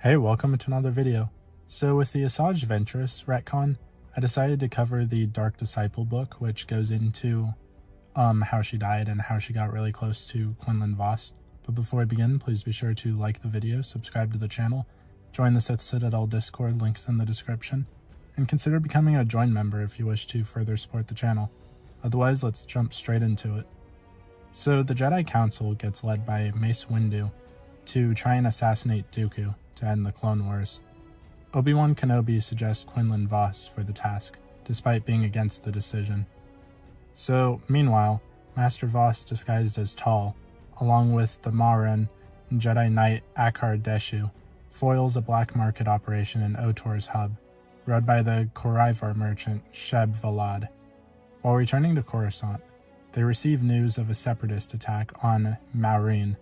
Hey, welcome to another video. So with the ASAAJ VENTRESS retcon, I decided to cover the Dark Disciple book, which goes into how she died and how she got really close to Quinlan Vos. But before I begin, please be sure to like the video, subscribe to the channel, join the Sith Citadel Discord, links in the description, and consider becoming a join member if you wish to further support the channel. Otherwise, let's jump straight into it. So the Jedi Council gets led by Mace Windu to try and assassinate Dooku to end the Clone Wars. Obi-Wan Kenobi suggests Quinlan Vos for the task, despite being against the decision. So, meanwhile, Master Vos, disguised as Tal, along with the Marin Jedi Knight Akar Deshu, foils a black market operation in Otor's hub, run by the Korrivar merchant Sheb Valad. While returning to Coruscant, they receive news of a separatist attack on Maureen,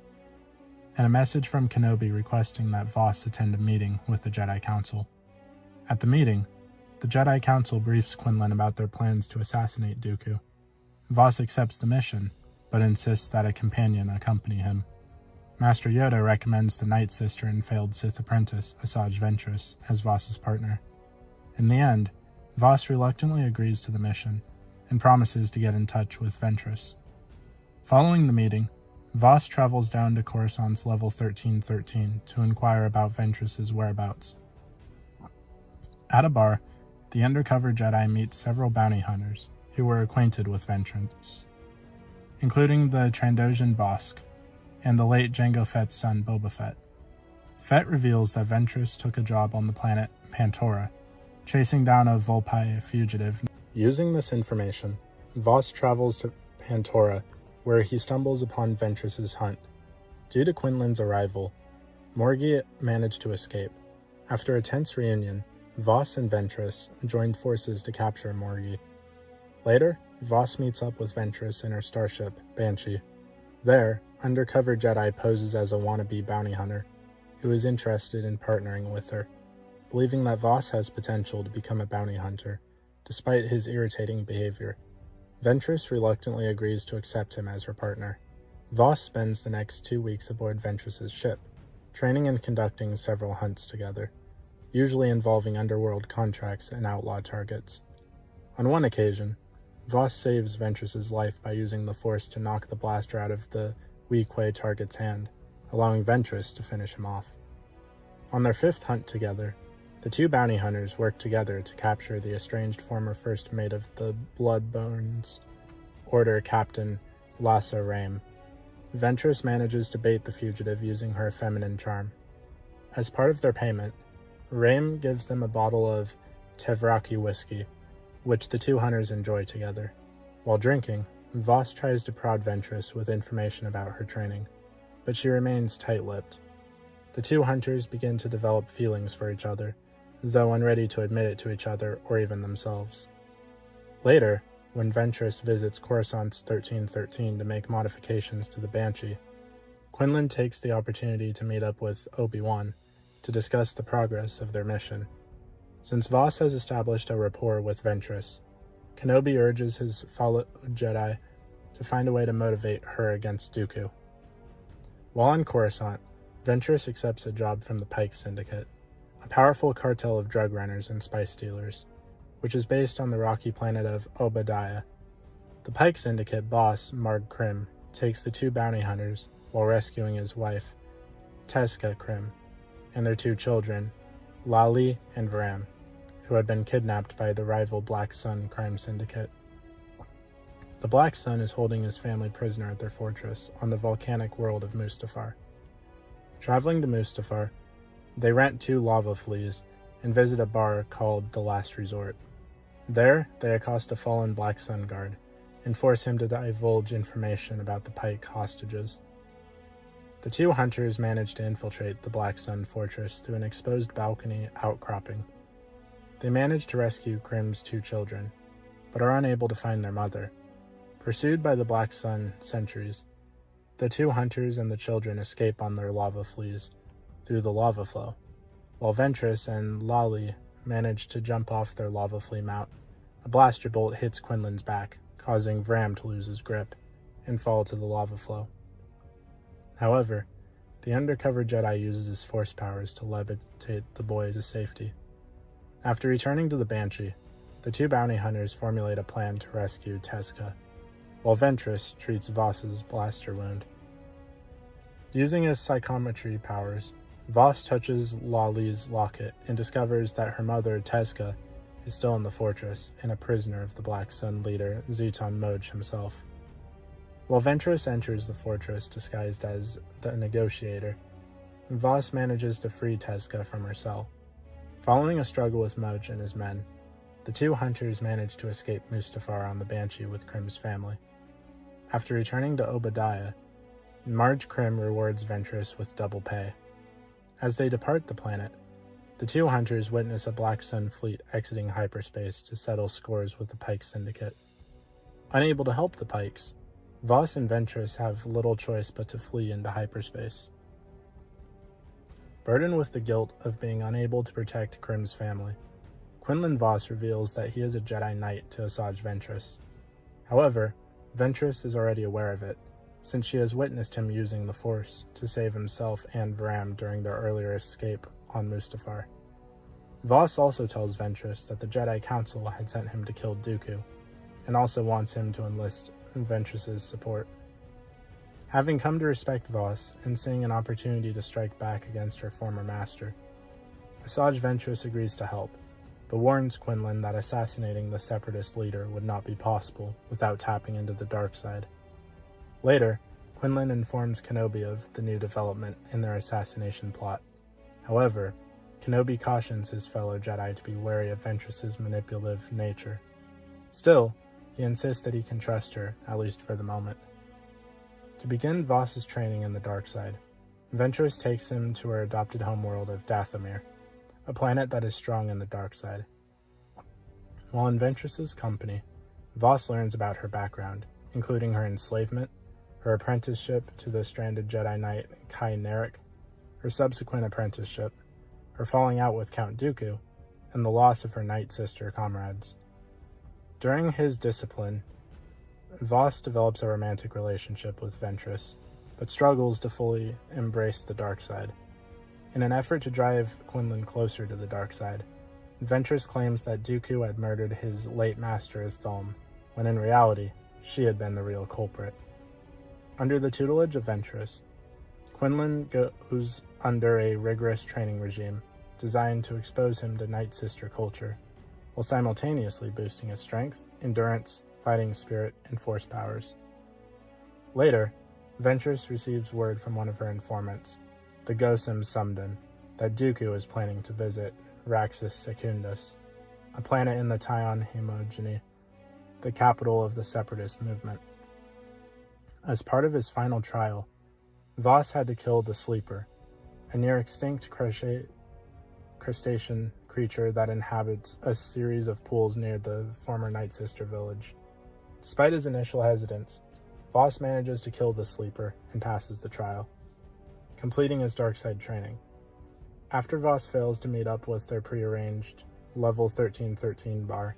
and a message from Kenobi requesting that Vos attend a meeting with the Jedi Council. At the meeting, the Jedi Council briefs Quinlan about their plans to assassinate Dooku. Vos accepts the mission, but insists that a companion accompany him. Master Yoda recommends the Night Sister and failed Sith apprentice, ASAAJ Ventress, as Vos's partner. In the end, Vos reluctantly agrees to the mission, and promises to get in touch with Ventress. Following the meeting, Vos travels down to Coruscant's level 1313 to inquire about Ventress's whereabouts. At a bar, the undercover Jedi meets several bounty hunters who were acquainted with Ventress, including the Trandoshan Bosk and the late Jango Fett's son Boba Fett. Fett reveals that Ventress took a job on the planet Pantora, chasing down a Volpi fugitive. Using this information, Vos travels to Pantora, where he stumbles upon Ventress's hunt. Due to Quinlan's arrival, Morgie managed to escape. After a tense reunion, Vos and Ventress joined forces to capture Morgie. Later, Vos meets up with Ventress in her starship, Banshee. There, undercover Jedi poses as a wannabe bounty hunter, who is interested in partnering with her, believing that Vos has potential to become a bounty hunter, despite his irritating behavior. Ventress reluctantly agrees to accept him as her partner. Vos spends the next 2 weeks aboard Ventress's ship, training and conducting several hunts together, usually involving underworld contracts and outlaw targets. On one occasion, Vos saves Ventress's life by using the Force to knock the blaster out of the Weequay target's hand, allowing Ventress to finish him off. On their 5th hunt together, the two bounty hunters work together to capture the estranged former first mate of the Bloodborne's Order Captain Lassa Rame. Ventress manages to bait the fugitive using her feminine charm. As part of their payment, Rame gives them a bottle of Tevraki whiskey, which the two hunters enjoy together. While drinking, Vos tries to prod Ventress with information about her training, but she remains tight-lipped. The two hunters begin to develop feelings for each other, though unready to admit it to each other or even themselves. Later, when Ventress visits Coruscant's 1313 to make modifications to the Banshee, Quinlan takes the opportunity to meet up with Obi-Wan to discuss the progress of their mission. Since Vos has established a rapport with Ventress, Kenobi urges his fellow Jedi to find a way to motivate her against Dooku. While on Coruscant, Ventress accepts a job from the Pike Syndicate, a powerful cartel of drug runners and spice dealers, which is based on the rocky planet of Obadiah. The Pike Syndicate boss, Marg Krim, takes the two bounty hunters while rescuing his wife, Teska Krim, and their two children, Lali and Vram, who had been kidnapped by the rival Black Sun crime syndicate. The Black Sun is holding his family prisoner at their fortress on the volcanic world of Mustafar. Traveling to Mustafar, they rent 2 lava fleas and visit a bar called The Last Resort. There, they accost a fallen Black Sun guard and force him to divulge information about the Pike hostages. The two hunters manage to infiltrate the Black Sun fortress through an exposed balcony outcropping. They manage to rescue Krim's 2 children, but are unable to find their mother. Pursued by the Black Sun sentries, the two hunters and the children escape on their lava fleas through the lava flow, while Ventress and Lali manage to jump off their lava flea mount. A blaster bolt hits Quinlan's back, causing Vram to lose his grip and fall to the lava flow. However, the undercover Jedi uses his force powers to levitate the boy to safety. After returning to the Banshee, the two bounty hunters formulate a plan to rescue Teska, while Ventress treats Voss's blaster wound. Using his psychometry powers, Voss touches Lali's locket and discovers that her mother, Teska, is still in the fortress and a prisoner of the Black Sun leader, Zeton Moj himself. While Ventress enters the fortress disguised as the negotiator, Voss manages to free Teska from her cell. Following a struggle with Moj and his men, the two hunters manage to escape Mustafar on the Banshee with Krim's family. After returning to Obadiah, Marge Krim rewards Ventress with double pay. As they depart the planet, the two hunters witness a Black Sun fleet exiting hyperspace to settle scores with the Pike Syndicate. Unable to help the Pikes, Voss and Ventress have little choice but to flee into hyperspace. Burdened with the guilt of being unable to protect Krim's family, Quinlan Voss reveals that he is a Jedi Knight to ASAAJ Ventress. However, Ventress is already aware of it, since she has witnessed him using the Force to save himself and Vram during their earlier escape on Mustafar. Voss also tells Ventress that the Jedi Council had sent him to kill Dooku, and also wants him to enlist Ventress's support. Having come to respect Voss and seeing an opportunity to strike back against her former master, ASAAJ Ventress agrees to help, but warns Quinlan that assassinating the Separatist leader would not be possible without tapping into the dark side. Later, Quinlan informs Kenobi of the new development in their assassination plot. However, Kenobi cautions his fellow Jedi to be wary of Ventress's manipulative nature. Still, he insists that he can trust her, at least for the moment. To begin Voss's training in the dark side, Ventress takes him to her adopted homeworld of Dathomir, a planet that is strong in the dark side. While in Ventress's company, Voss learns about her background, including her enslavement, her apprenticeship to the stranded Jedi Knight Kai Narek, her subsequent apprenticeship, her falling out with Count Dooku, and the loss of her Night Sister comrades. During his discipline, Voss develops a romantic relationship with Ventress, but struggles to fully embrace the dark side. In an effort to drive Quinlan closer to the dark side, Ventress claims that Dooku had murdered his late master Thalm, when in reality, she had been the real culprit. Under the tutelage of Ventress, Quinlan goes under a rigorous training regime designed to expose him to Night Sister culture, while simultaneously boosting his strength, endurance, fighting spirit, and force powers. Later, Ventress receives word from one of her informants, the Gosam Sumdan, that Dooku is planning to visit Raxus Secundus, a planet in the Tyon Homogeny, the capital of the Separatist movement. As part of his final trial, Voss had to kill the Sleeper, a near-extinct crustacean creature that inhabits a series of pools near the former Night Sister village. Despite his initial hesitance, Voss manages to kill the Sleeper and passes the trial, completing his darkside training. After Voss fails to meet up with their prearranged level 1313 bar,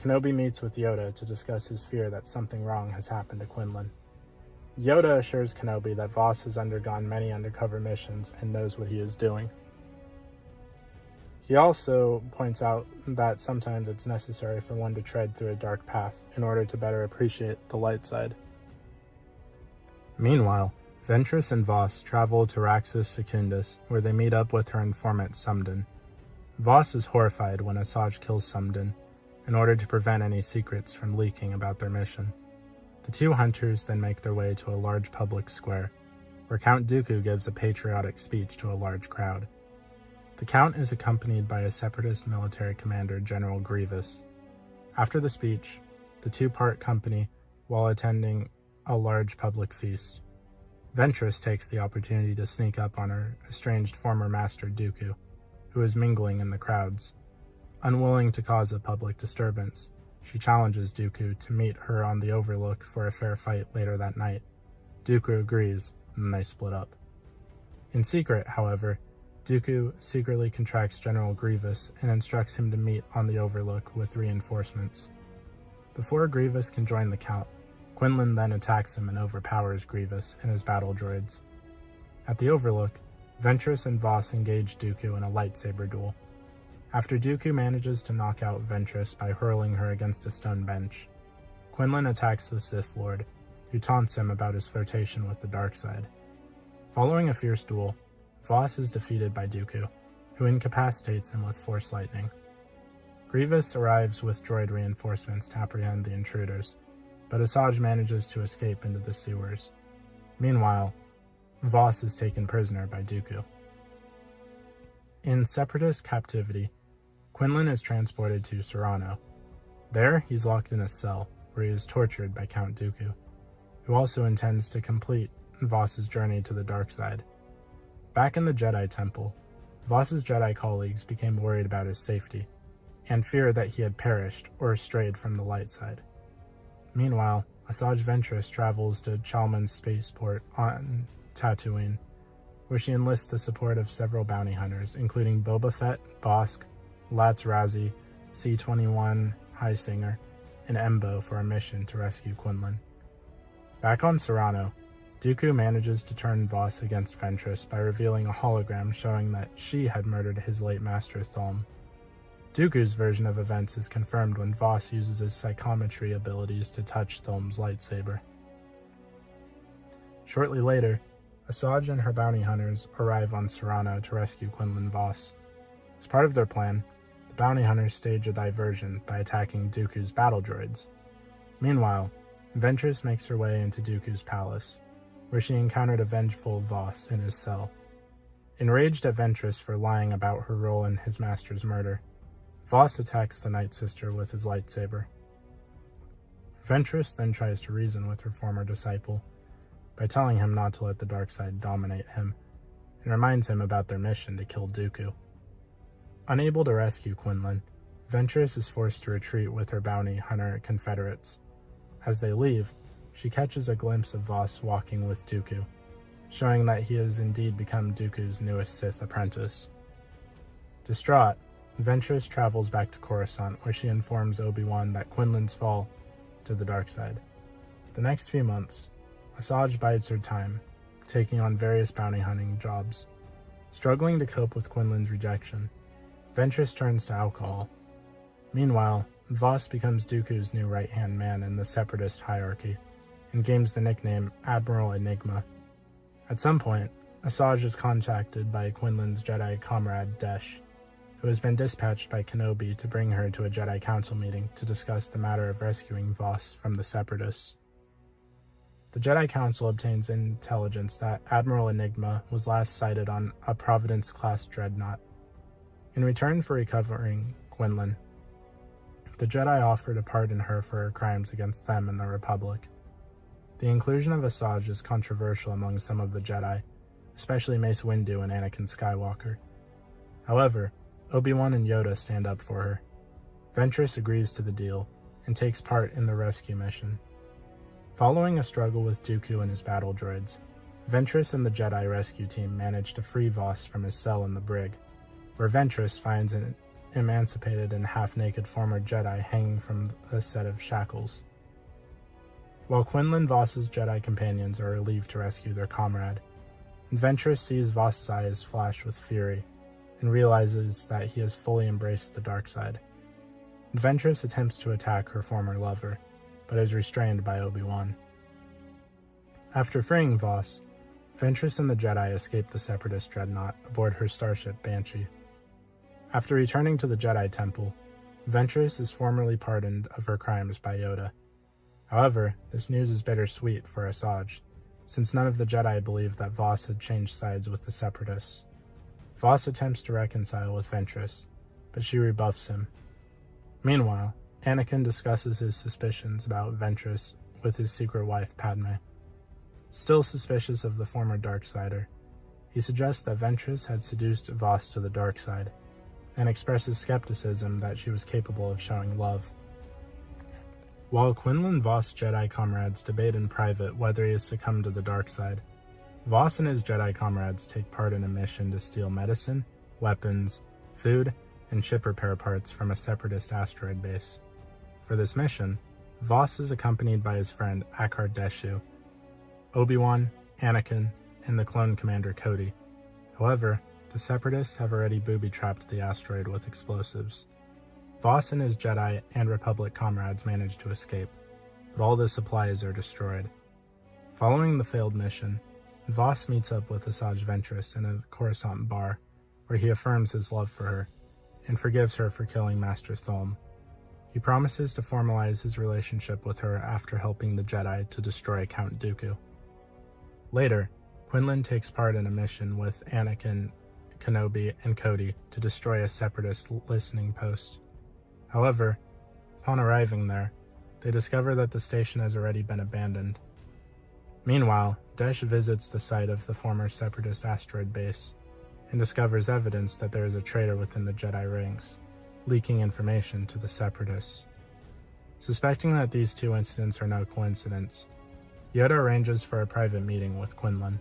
Kenobi meets with Yoda to discuss his fear that something wrong has happened to Quinlan. Yoda assures Kenobi that Voss has undergone many undercover missions and knows what he is doing. He also points out that sometimes it's necessary for one to tread through a dark path in order to better appreciate the light side. Meanwhile, Ventress and Voss travel to Raxus Secundus, where they meet up with her informant Sumdan. Voss is horrified when ASAAJ kills Sumdan, in order to prevent any secrets from leaking about their mission. The two hunters then make their way to a large public square, where Count Dooku gives a patriotic speech to a large crowd. The Count is accompanied by a Separatist military commander, General Grievous. After the speech, the two part company while attending a large public feast. Ventress takes the opportunity to sneak up on her estranged former master Dooku, who is mingling in the crowds. Unwilling to cause a public disturbance, she challenges Dooku to meet her on the Overlook for a fair fight later that night. Dooku agrees, and they split up. In secret, however, Dooku secretly contracts General Grievous and instructs him to meet on the Overlook with reinforcements. Before Grievous can join the Count, Quinlan then attacks him and overpowers Grievous and his battle droids. At the Overlook, Ventress and Voss engage Dooku in a lightsaber duel. After Dooku manages to knock out Ventress by hurling her against a stone bench, Quinlan attacks the Sith Lord, who taunts him about his flirtation with the dark side. Following a fierce duel, Voss is defeated by Dooku, who incapacitates him with Force Lightning. Grievous arrives with droid reinforcements to apprehend the intruders, but ASAAJ manages to escape into the sewers. Meanwhile, Voss is taken prisoner by Dooku. In Separatist captivity, Quinlan is transported to Serrano. There, he's locked in a cell, where he is tortured by Count Dooku, who also intends to complete Voss's journey to the dark side. Back in the Jedi Temple, Voss's Jedi colleagues became worried about his safety, and feared that he had perished or strayed from the light side. Meanwhile, ASAAJ Ventress travels to Chalmun's spaceport on Tatooine, where she enlists the support of several bounty hunters, including Boba Fett, Bosk, Latz Razzie, C-21 Highsinger, and Embo for a mission to rescue Quinlan. Back on Serrano, Dooku manages to turn Voss against Ventress by revealing a hologram showing that she had murdered his late master Thulm. Dooku's version of events is confirmed when Voss uses his psychometry abilities to touch Thulm's lightsaber. Shortly later, ASAAJ and her bounty hunters arrive on Serrano to rescue Quinlan Voss. As part of their plan, the bounty hunters stage a diversion by attacking Dooku's battle droids. Meanwhile, Ventress makes her way into Dooku's palace, where she encountered a vengeful Voss in his cell. Enraged at Ventress for lying about her role in his master's murder, Voss attacks the Night Sister with his lightsaber. Ventress then tries to reason with her former disciple by telling him not to let the dark side dominate him, and reminds him about their mission to kill Dooku. Unable to rescue Quinlan, Ventress is forced to retreat with her bounty hunter confederates. As they leave, she catches a glimpse of Voss walking with Dooku, showing that he has indeed become Dooku's newest Sith apprentice. Distraught, Ventress travels back to Coruscant, where she informs Obi-Wan that Quinlan's fall to the dark side. The next few months, ASAAJ bides her time, taking on various bounty hunting jobs. Struggling to cope with Quinlan's rejection, Ventress turns to alcohol. Meanwhile, Voss becomes Dooku's new right-hand man in the Separatist hierarchy, and gains the nickname Admiral Enigma. At some point, ASAAJ is contacted by Quinlan's Jedi comrade Desh, who has been dispatched by Kenobi to bring her to a Jedi Council meeting to discuss the matter of rescuing Voss from the Separatists. The Jedi Council obtains intelligence that Admiral Enigma was last sighted on a Providence-class dreadnought. In return for recovering Quinlan, the Jedi offer to pardon her for her crimes against them and the Republic. The inclusion of ASAAJ is controversial among some of the Jedi, especially Mace Windu and Anakin Skywalker. However, Obi-Wan and Yoda stand up for her. Ventress agrees to the deal and takes part in the rescue mission. Following a struggle with Dooku and his battle droids, Ventress and the Jedi rescue team manage to free Voss from his cell in the brig, where Ventress finds an emancipated and half-naked former Jedi hanging from a set of shackles. While Quinlan Voss's Jedi companions are relieved to rescue their comrade, Ventress sees Voss's eyes flash with fury and realizes that he has fully embraced the dark side. Ventress attempts to attack her former lover, but is restrained by Obi-Wan. After freeing Voss, Ventress and the Jedi escape the Separatist dreadnought aboard her starship Banshee. After returning to the Jedi Temple, Ventress is formally pardoned of her crimes by Yoda. However, this news is bittersweet for ASAAJ, since none of the Jedi believed that Voss had changed sides with the Separatists. Voss attempts to reconcile with Ventress, but she rebuffs him. Meanwhile, Anakin discusses his suspicions about Ventress with his secret wife Padme. Still suspicious of the former Darksider, he suggests that Ventress had seduced Voss to the dark side, and expresses skepticism that she was capable of showing love. While Quinlan Voss' Jedi comrades debate in private whether he has succumbed to the dark side, Voss and his Jedi comrades take part in a mission to steal medicine, weapons, food, and ship repair parts from a Separatist asteroid base. For this mission, Voss is accompanied by his friend Akar Deshu. Obi-Wan, Anakin, and the clone commander Cody. However, the Separatists have already booby-trapped the asteroid with explosives. Voss and his Jedi and Republic comrades manage to escape, but all the supplies are destroyed. Following the failed mission, Voss meets up with ASAAJ Ventress in a Coruscant bar, where he affirms his love for her, and forgives her for killing Master Thulm. He promises to formalize his relationship with her after helping the Jedi to destroy Count Dooku. Later, Quinlan takes part in a mission with Anakin, Kenobi, and Cody to destroy a Separatist listening post. However, upon arriving there, they discover that the station has already been abandoned. Meanwhile, Desh visits the site of the former Separatist asteroid base and discovers evidence that there is a traitor within the Jedi ranks, leaking information to the Separatists. Suspecting that these two incidents are no coincidence, Yoda arranges for a private meeting with Quinlan,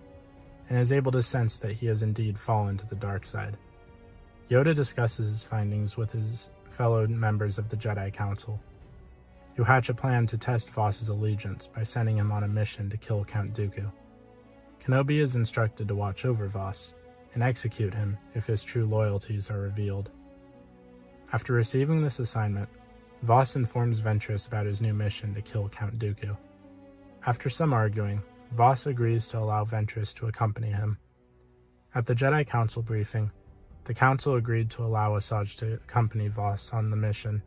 and is able to sense that he has indeed fallen to the dark side. Yoda discusses his findings with his fellow members of the Jedi Council, who hatch a plan to test Voss's allegiance by sending him on a mission to kill Count Dooku. Kenobi is instructed to watch over Voss and execute him if his true loyalties are revealed. After receiving this assignment, Voss informs Ventress about his new mission to kill Count Dooku. After some arguing, Voss agrees to allow Ventress to accompany him. At the Jedi Council briefing, the Council agreed to allow ASAAJ to accompany Voss on the mission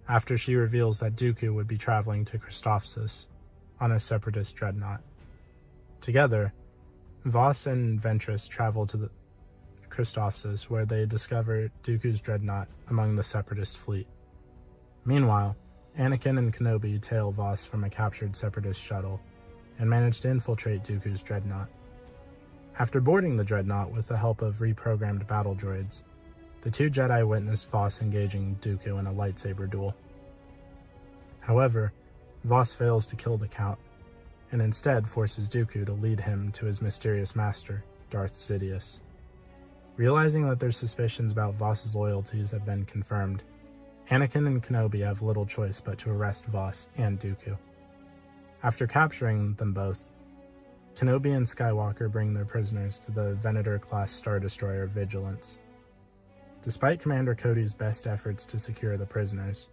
after she reveals that Dooku would be traveling to Christophsis on a Separatist dreadnought. Together, Voss and Ventress travel to the Christophsis, where they discover Dooku's dreadnought among the Separatist fleet. Meanwhile, Anakin and Kenobi tail Voss from a captured Separatist shuttle and manage to infiltrate Dooku's dreadnought. After boarding the dreadnought with the help of reprogrammed battle droids, the two Jedi witness Voss engaging Dooku in a lightsaber duel. However, Voss fails to kill the Count, and instead forces Dooku to lead him to his mysterious master, Darth Sidious. Realizing that their suspicions about Voss's loyalties have been confirmed, Anakin and Kenobi have little choice but to arrest Voss and Dooku. After capturing them both, Kenobi and Skywalker bring their prisoners to the Venator-class Star Destroyer Vigilance. Despite Commander Cody's best efforts to secure the prisoners,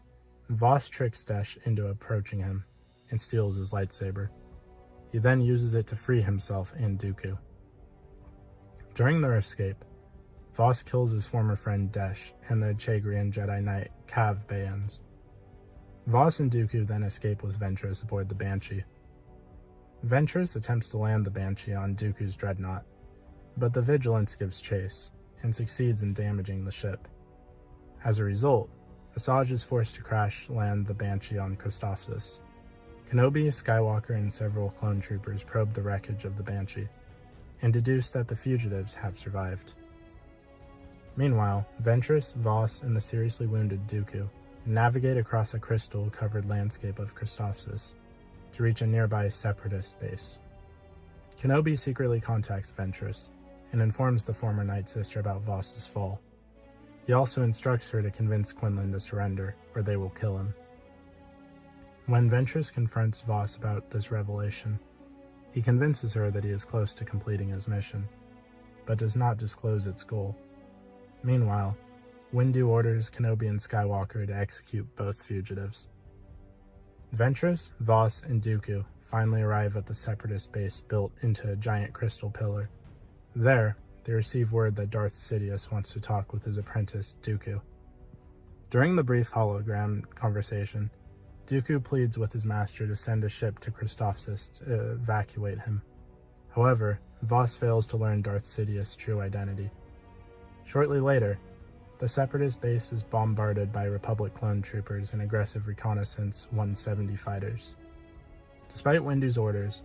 Voss tricks Desh into approaching him and steals his lightsaber. He then uses it to free himself and Dooku. During their escape, Voss kills his former friend Desh and the Chagrian Jedi Knight Cav Bayans. Voss and Dooku then escape with Ventress aboard the Banshee. Ventress attempts to land the Banshee on Dooku's dreadnought, but the Vigilance gives chase and succeeds in damaging the ship. As a result, ASAAJ is forced to crash land the Banshee on Christophsis. Kenobi, Skywalker, and several clone troopers probe the wreckage of the Banshee and deduce that the fugitives have survived. Meanwhile, Ventress, Voss, and the seriously wounded Dooku navigate across a crystal-covered landscape of Christophsis to reach a nearby Separatist base. Kenobi secretly contacts Ventress and informs the former Night Sister about Voss's fall. He also instructs her to convince Quinlan to surrender, or they will kill him. When Ventress confronts Voss about this revelation, he convinces her that he is close to completing his mission, but does not disclose its goal. Meanwhile, Windu orders Kenobi and Skywalker to execute both fugitives. Ventress, Voss, and Dooku finally arrive at the Separatist base built into a giant crystal pillar. There, they receive word that Darth Sidious wants to talk with his apprentice, Dooku. During the brief hologram conversation, Dooku pleads with his master to send a ship to Christophsis to evacuate him. However, Voss fails to learn Darth Sidious' true identity. Shortly later, the Separatist base is bombarded by Republic clone troopers and aggressive reconnaissance 170 fighters. Despite Windu's orders,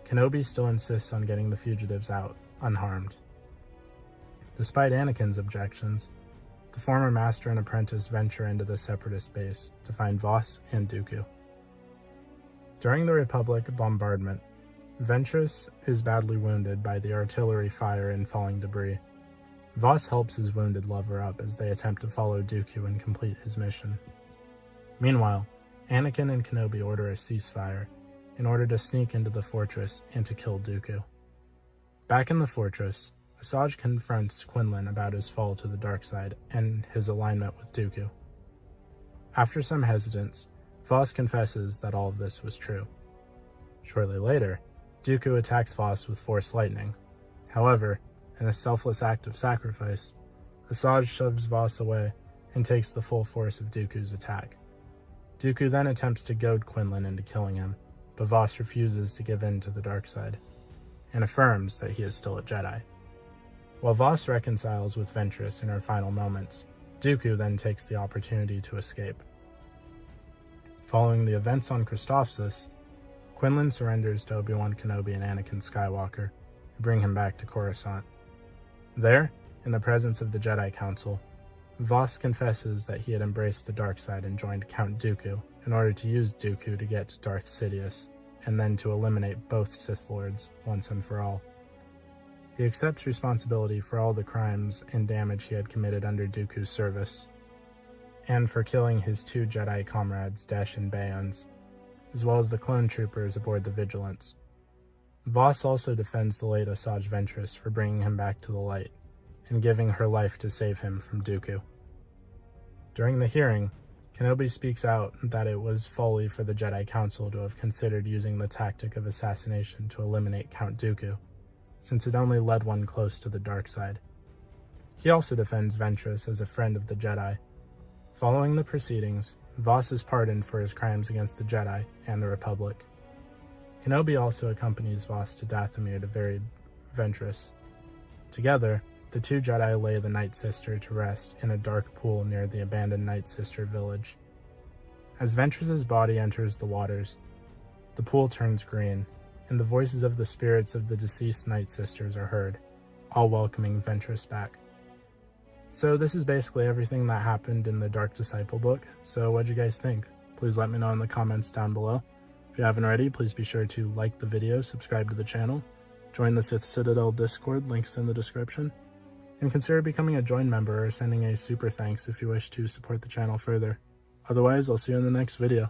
Kenobi still insists on getting the fugitives out, unharmed. Despite Anakin's objections, the former master and apprentice venture into the Separatist base to find Voss and Dooku. During the Republic bombardment, Ventress is badly wounded by the artillery fire and falling debris. Voss helps his wounded lover up as they attempt to follow Dooku and complete his mission. Meanwhile, Anakin and Kenobi order a ceasefire in order to sneak into the fortress and to kill Dooku. Back in the fortress, ASAAJ confronts Quinlan about his fall to the dark side and his alignment with Dooku. After some hesitance, Voss confesses that all of this was true. Shortly later, Dooku attacks Voss with Force lightning. However, in a selfless act of sacrifice, ASAAJ shoves Voss away and takes the full force of Dooku's attack. Dooku then attempts to goad Quinlan into killing him, but Voss refuses to give in to the dark side, and affirms that he is still a Jedi. While Voss reconciles with Ventress in her final moments, Dooku then takes the opportunity to escape. Following the events on Christophsis, Quinlan surrenders to Obi-Wan Kenobi and Anakin Skywalker, who bring him back to Coruscant. There, in the presence of the Jedi Council, Voss confesses that he had embraced the dark side and joined Count Dooku in order to use Dooku to get to Darth Sidious, and then to eliminate both Sith Lords once and for all. He accepts responsibility for all the crimes and damage he had committed under Dooku's service, and for killing his 2 Jedi comrades, Desh and Bayons, as well as the clone troopers aboard the Vigilance. Voss also defends the late ASAAJ Ventress for bringing him back to the light, and giving her life to save him from Dooku. During the hearing, Kenobi speaks out that it was folly for the Jedi Council to have considered using the tactic of assassination to eliminate Count Dooku, since it only led one close to the dark side. He also defends Ventress as a friend of the Jedi. Following the proceedings, Voss is pardoned for his crimes against the Jedi and the Republic. Kenobi also accompanies Voss to Dathomir to bury Ventress. Together, the 2 Jedi lay the Night Sister to rest in a dark pool near the abandoned Night Sister village. As Ventress's body enters the waters, the pool turns green, and the voices of the spirits of the deceased Night Sisters are heard, all welcoming Ventress back. So this is basically everything that happened in the Dark Disciple book, so what'd you guys think? Please let me know in the comments down below. If you haven't already, please be sure to like the video, subscribe to the channel, join the Sith Citadel Discord, links in the description, and consider becoming a join member or sending a super thanks if you wish to support the channel further. Otherwise, I'll see you in the next video.